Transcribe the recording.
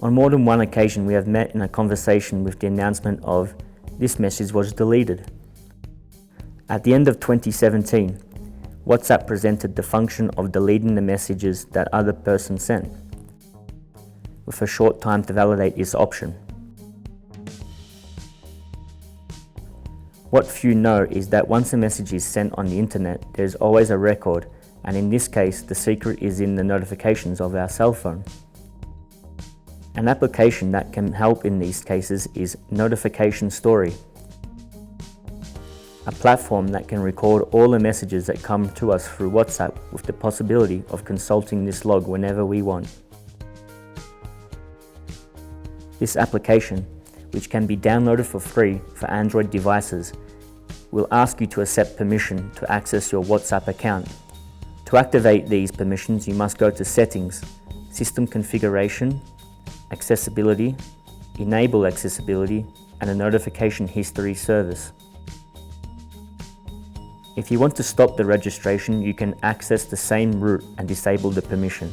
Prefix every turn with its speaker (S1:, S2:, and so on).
S1: On more than one occasion we have met in a conversation with the announcement of "this message was deleted." At the end of 2017, WhatsApp presented the function of deleting the messages that other person sent, with a short time to validate this option. What few know is that once a message is sent on the internet, there is always a record, and in this case, the secret is in the notifications of our cell phone. An application that can help in these cases is Notification Story, a platform that can record all the messages that come to us through WhatsApp with the possibility of consulting this log whenever we want. This application, which can be downloaded for free for Android devices, will ask you to accept permission to access your WhatsApp account. To activate these permissions, you must go to Settings, System Configuration, Accessibility, Enable Accessibility, and a Notification History service. If you want to stop the registration, you can access the same route and disable the permission.